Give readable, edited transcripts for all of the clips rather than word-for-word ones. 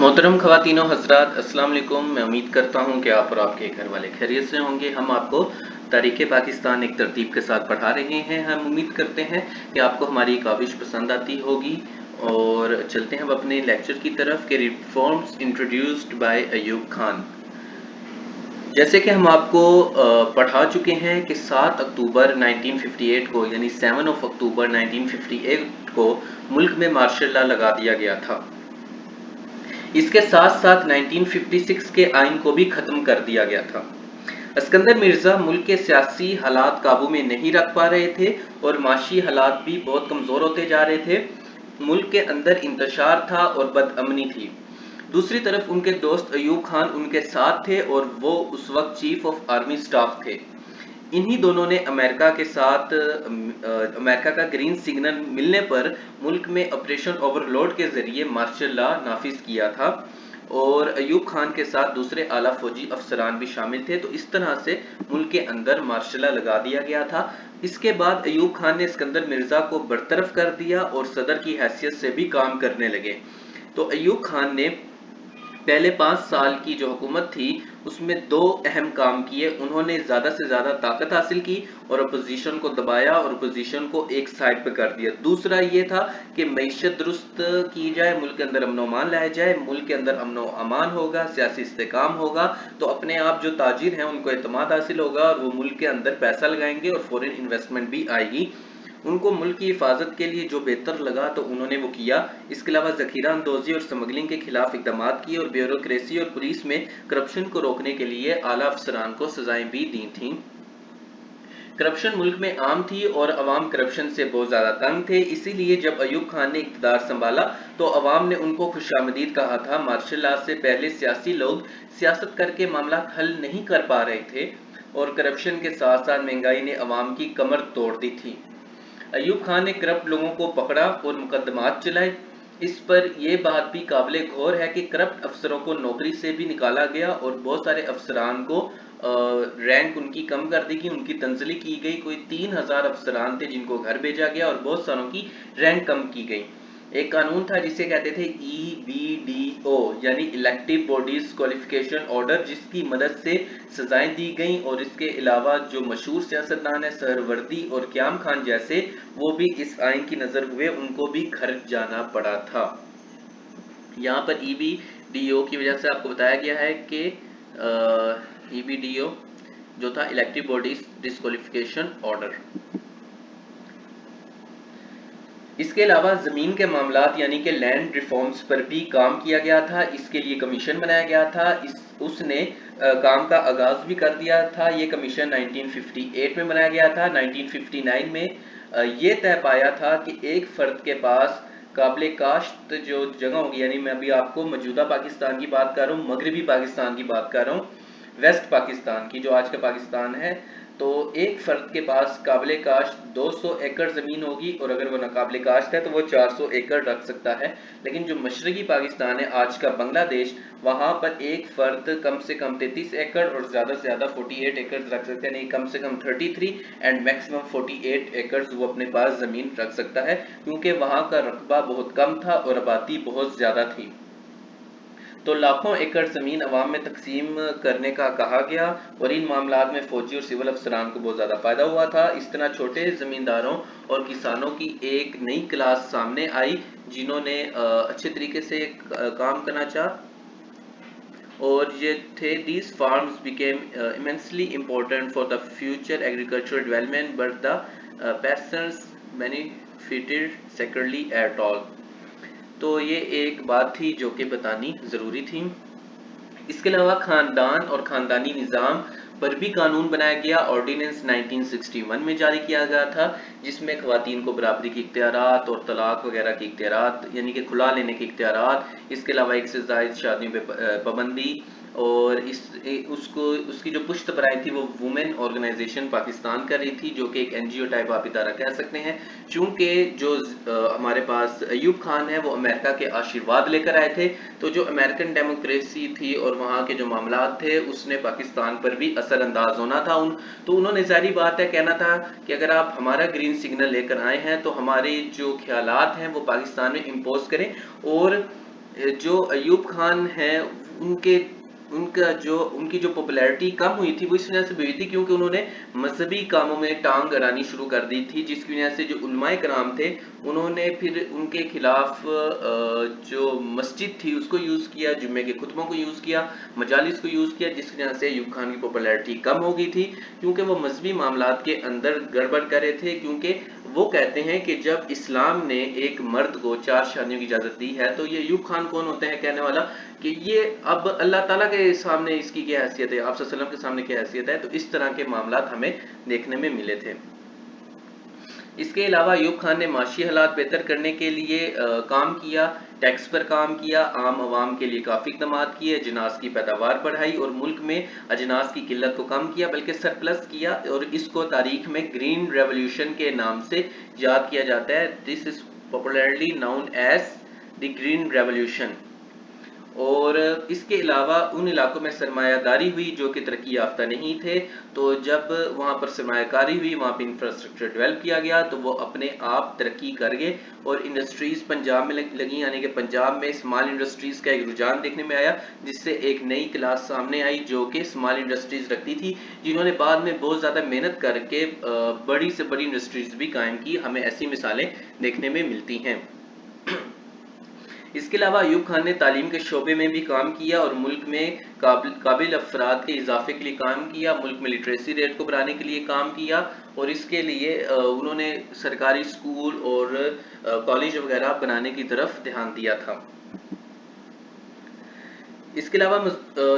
मोहतरम ख़वातीन और हज़रात, अस्सलाम वालेकुम। मैं उम्मीद करता हूँ कि आप और आपके घर वाले खैरियत से होंगे। हम आपको तारीख़ पाकिस्तान एक तरतीब के साथ पढ़ा रहे हैं। हम उम्मीद करते हैं कि आपको हमारी काविश पसंद आती होगी। और चलते हैं अब अपने लेक्चर की तरफ कि reforms introduced by Ayub Khan. जैसे कि हम आपको पढ़ा चुके हैं कि 7 अक्टूबर 1958 को, यानी 7 अक्टूबर 1958 को मुल्क में मार्शल लॉ लगा दिया गया था। इसके साथ साथ 1956 के आइन को भी ख़त्म कर दिया गया था। अस्कंदर मिर्ज़ा मुल्क के सियासी हालात काबू में नहीं रख पा रहे थे और माशी हालात भी बहुत कमज़ोर होते जा रहे थे। मुल्क के अंदर इंतशार था और बदअमनी थी। दूसरी तरफ उनके दोस्त अयूब खान उनके साथ थे और वो उस वक्त चीफ ऑफ आर्मी स्टाफ थे। इन्हीं दोनों ने अमेरिका के साथ अमेरिका का ग्रीन सिग्नल मिलने पर मुल्क में ऑपरेशन ओवरलॉर्ड के जरिए मार्शल लॉ नाफिज किया था और अयूब खान के साथ दूसरे आला फौजी अफसरान भी शामिल थे। तो इस तरह से मुल्क के अंदर मार्शल लॉ लगा दिया गया था। इसके बाद अयूब खान ने सिकंदर मिर्जा को बरतरफ कर दिया और सदर की हैसियत से भी काम करने लगे। तो अयूब खान ने पहले 5 साल की जो हुकूमत थी उसमें 2 अहम काम किए। उन्होंने ज़्यादा से ज़्यादा ताकत हासिल की और अपोजिशन को दबाया और अपोजिशन को एक साइड पे कर दिया। दूसरा ये था कि मईशत दुरुस्त की जाए, मुल्क के अंदर अमन अमान लाया जाए, मुल्क के अंदर अमन अमान होगा, सियासी इस्तेकाम होगा तो अपने आप जो ताजिर हैं उनको एतमाद हासिल होगा और वो मुल्क के अंदर पैसा लगाएंगे और फॉरेन इन्वेस्टमेंट भी आएगी। उनको मुल्क की हिफाजत के लिए जो बेहतर लगा तो उन्होंने वो किया। इसके अलावा जखीरा अंदोजी और स्मगलिंग के खिलाफ इकदाम किए और ब्यूरोक्रेसी और पुलिस में करप्शन को रोकने के लिए आला अफसरान को सजाएं भी दी थीं। करप्शन मुल्क में आम थी और अवाम करप्शन से बहुत ज़्यादा तंग थे। इसीलिए जब अयूब खान ने इक़्तिदार संभाला तो अवाम ने उनको खुशामदीद कहा था। मार्शल लॉ से पहले सियासी लोग सियासत करके मामला हल नहीं कर पा रहे थे और करप्शन के साथ साथ महंगाई ने अवाम की कमर तोड़ दी थी। अयूब खान ने करप्ट लोगों को पकड़ा और मुकदमात चलाए। इस पर यह बात भी काबिले गौर है कि करप्ट अफसरों को नौकरी से भी निकाला गया और बहुत सारे अफसरान को रैंक उनकी कम कर दी गई, उनकी तंजली की गई। कोई 3000 अफसरान थे जिनको घर भेजा गया और बहुत सारों की रैंक कम की गई। एक कानून था जिसे कहते थे EBDO यानी इलेक्टिव बॉडीज क्वालिफिकेशन ऑर्डर, जिसकी मदद से सजाएं दी गई। और इसके अलावा जो मशहूर सियासतदान है सहरवर्दी और क्याम खान जैसे, वो भी इस आइन की नजर हुए, उनको भी घर जाना पड़ा था। यहाँ पर EBDO की वजह से आपको बताया गया है कि EBDO जो था इलेक्टिव बॉडीज डिस्क्वालिफिकेशन ऑर्डर। इसके अलावा ज़मीन के मामलात यानी कि लैंड रिफॉर्म्स पर भी काम किया गया था। इसके लिए कमीशन बनाया गया था। उसने काम का आगाज भी कर दिया था। ये कमीशन 1958 में बनाया गया था। 1959 में ये तय पाया था कि एक फर्द के पास काबिल काश्त जो जगह होगी, यानी मैं अभी आपको मौजूदा पाकिस्तान की बात कर रहा हूँ, मगरबी पाकिस्तान की बात कर रहा हूँ, वेस्ट पाकिस्तान की जो आज का पाकिस्तान है। तो एक फर्द के पास काबिल काश्त 200 एकड़ ज़मीन होगी और अगर वो नाकाबिल काश्त है तो वो 400 एकड़ रख सकता है। लेकिन जो मशरकी पाकिस्तान है, आज का बांग्लादेश, वहाँ पर एक फर्द कम से कम 33 एकड़ और ज़्यादा से ज़्यादा 48 एकड़ रख सकते हैं। नहीं, कम से कम 33 एंड मैक्सिमम 48 एकड़ वो अपने पास ज़मीन रख सकता है, क्योंकि वहाँ का रकबा बहुत कम था और आबादी बहुत ज़्यादा थी। तो लाखों एकड़ ज़मीन अवाम में तकसीम करने का कहा गया और इन मामलात में फ़ौजी और सिविल अफसरान को बहुत ज़्यादा फ़ायदा हुआ था। इस तरह छोटे ज़मींदारों और किसानों की एक नई क्लास सामने आई जिन्होंने अच्छे तरीके से काम करना चाहा और ये थे these farms became immensely important for the future agricultural development but the peasants benefited secretly at all। तो ये एक बात थी जो कि बतानी ज़रूरी थी। इसके अलावा ख़ानदान और ख़ानदानी निज़ाम पर भी कानून बनाया गया। ऑर्डिनेंस 1961 में जारी किया गया था, जिसमें ख़वातीन को बराबरी के इख्तियारात और तलाक वगैरह के इख्तियारात यानी कि खुला लेने के इख्तियारात, इसके अलावा एक से ज़ायद शादियों पर पाबंदी और उसकी जो पुश्त पराई थी वो वुमेन ऑर्गेनाइजेशन पाकिस्तान कर रही थी, जो कि एक NGO टाइप आप इदारा कह सकते हैं। चूंकि जो हमारे पास अयूब खान है वो अमेरिका के आशीर्वाद लेकर आए थे, तो जो अमेरिकन डेमोक्रेसी थी और वहाँ के जो मामलात थे उसने पाकिस्तान पर भी असर अंदाज होना था। तो उन्होंने जारी बात है कहना था कि अगर आप हमारा ग्रीन सिग्नल लेकर आए हैं तो हमारे जो ख्यालात हैं वो पाकिस्तान में इम्पोज करें और जो अयूब खान है उनकी जो पॉपुलैरिटी कम हुई थी वो इस वजह से हुई थी क्योंकि उन्होंने मजहबी कामों में टांग अड़ानी शुरू कर दी थी, जिसकी वजह से जो उलमाए कराम थे उन्होंने फिर उनके खिलाफ जो मस्जिद थी उसको यूज किया, जुम्मे के खुतबों को यूज किया, मजालिस को यूज किया, जिसकी वजह से अयूब खान की पॉपुलैरिटी कम हो गई थी क्योंकि वो मजहबी मामलात के अंदर गड़बड़ कर रहे थे। क्योंकि वो कहते हैं कि जब इस्लाम ने एक मर्द को 4 शादियों की इजाजत दी है तो ये अयूब खान कौन होते हैं कहने वाला कि ये अब अल्लाह ताला के सामने इसकी क्या हैसियत है, आप सल्लल्लाहु अलैहि वसल्लम के सामने क्या हैसियत है। तो इस तरह के मामलात हमें देखने में मिले थे। इसके अलावा अयूब खान ने माशी हालात बेहतर करने के लिए काम किया, टैक्स पर काम किया, आम आवाम के लिए काफ़ी इकदाम किए, अजनास की पैदावार बढ़ाई और मुल्क में अजनास की किल्लत को कम किया बल्कि सरप्लस किया, और इसको तारीख में ग्रीन रेवोल्यूशन के नाम से याद किया जाता है। This is popularly known as the green revolution. और इसके अलावा उन इलाकों में सरमायादारी हुई जो कि तरक्की याफ्ता नहीं थे, तो जब वहाँ पर सरमायाकारी हुई, वहाँ पर इंफ्रास्ट्रक्चर डेवलप किया गया तो वो अपने आप तरक्की कर गए और इंडस्ट्रीज़ पंजाब में लगी, यानी कि पंजाब में स्मॉल इंडस्ट्रीज़ का एक रुझान देखने में आया, जिससे एक नई क्लास सामने आई जो कि स्मॉल इंडस्ट्रीज़ रखती थी, जिन्होंने बाद में बहुत ज़्यादा मेहनत करके बड़ी से बड़ी इंडस्ट्रीज़ भी कायम की। हमें ऐसी मिसालें देखने में मिलती हैं। इसके अलावा अयूब खान ने तालीम के शोबे में भी काम किया और मुल्क में काबिल अफराद के इजाफे के लिए काम किया, मुल्क में लिटरेसी रेट को बढ़ाने के लिए काम किया, और इसके लिए उन्होंने सरकारी स्कूल और कॉलेज वगैरह बनाने की तरफ ध्यान दिया था। इसके अलावा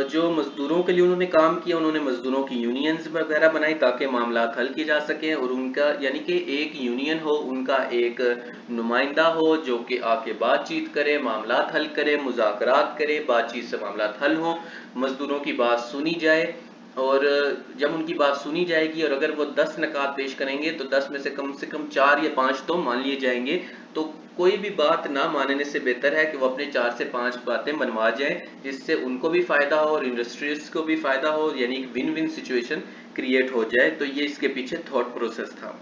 जो मजदूरों के लिए उन्होंने काम किया, उन्होंने मजदूरों की यूनियंस वगैरह बनाई ताकि मामलात हल किए जा सकें, और उनका यानी कि एक यूनियन हो, उनका एक नुमाइंदा हो जो कि आके बातचीत करे, मामलात हल करे, मुज़ाकरात करे, बातचीत से मामलात हल हों, मजदूरों की बात सुनी जाए, और जब उनकी बात सुनी जाएगी और अगर वो 10 नकात पेश करेंगे तो 10 में से कम 4 या 5 तो मान लिए जाएंगे। तो कोई भी बात ना मानने से बेहतर है कि वो अपने 4 से 5 बातें मनवा जाएं, जिससे उनको भी फायदा हो और इंडस्ट्रीज को भी फायदा हो, यानी एक विन विन सिचुएशन क्रिएट हो जाए। तो ये इसके पीछे थॉट प्रोसेस था।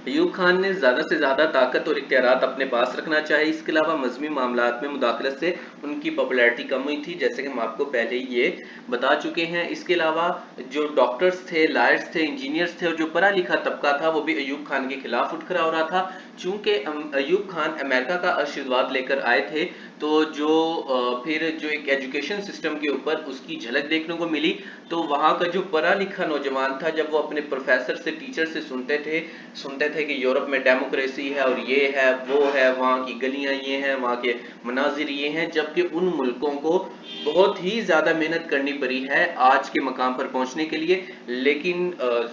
अयूब खान ने ज़्यादा से ज़्यादा ताकत और इख्तियारात अपने पास रखना चाहिए। इसके अलावा मजहबी मामलात में मुदाखलत से उनकी पॉपुलैरिटी कम हुई थी, जैसे कि हम आपको पहले ही ये बता चुके हैं। इसके अलावा जो डॉक्टर्स थे, लायर्स थे, इंजीनियर्स थे और जो पढ़ा लिखा तबका था वो भी अयूब खान के खिलाफ उठ खड़ा हो रहा था। चूंकि अयूब खान अमेरिका का आशीर्वाद लेकर आए थे, तो फिर जो एक एजुकेशन सिस्टम के ऊपर उसकी झलक देखने को मिली, तो वहाँ का जो पढ़ा लिखा नौजवान था, जब वो अपने प्रोफेसर से, टीचर से सुनते थे कि यूरोप में डेमोक्रेसी है और ये है वो है, वहाँ की गलियाँ ये हैं, वहाँ के मनाजिर ये हैं, जबकि उन मुल्कों को बहुत ही ज़्यादा मेहनत करनी पड़ी है आज के मकाम पर पहुँचने के लिए। लेकिन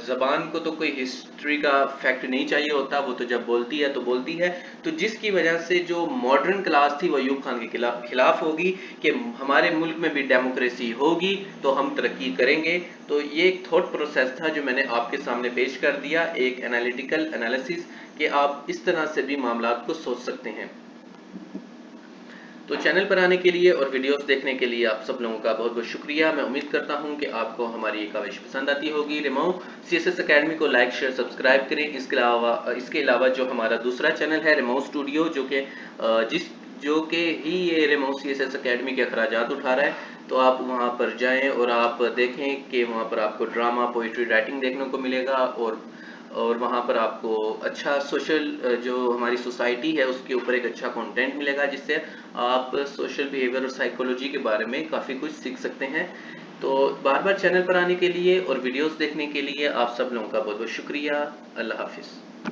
ज़बान को तो कोई हिस्ट्री का फैक्ट नहीं चाहिए होता, वो तो जब बोलती है तो बोलती है। तो जिसकी वजह से जो मॉडर्न क्लास थी वो अयूब खान के खिलाफ होगी कि हमारे मुल्क में भी डेमोक्रेसी होगी तो हम तरक्की करेंगे। तो ये एक थॉट प्रोसेस था जो मैंने आपके सामने पेश कर दिया, एक एनालिटिकल एनालिसिस, कि आप इस तरह से भी मामलात को सोच सकते हैं। तो चैनल पर आने के लिए और वीडियोस देखने के लिए आप सब लोगों का बहुत बहुत शुक्रिया। मैं उम्मीद करता हूं कि आपको हमारी ये काविश पसंद आती होगी। रिमो सीएसएस एकेडमी को लाइक शेयर सब्सक्राइब करें। इसके अलावा जो हमारा दूसरा चैनल है रिमो स्टूडियो, जो कि ही ये रिमो सीएसएस एकेडमी के अखराजात उठा रहा है, तो आप वहाँ पर जाएं और आप देखें कि वहाँ पर आपको ड्रामा, पोइट्री, राइटिंग देखने को मिलेगा, और वहाँ पर आपको अच्छा सोशल जो हमारी सोसाइटी है उसके ऊपर एक अच्छा कंटेंट मिलेगा, जिससे आप सोशल बिहेवियर और साइकोलॉजी के बारे में काफ़ी कुछ सीख सकते हैं। तो बार बार चैनल पर आने के लिए और वीडियोस देखने के लिए आप सब लोगों का बहुत बहुत शुक्रिया। अल्लाह हाफिज़।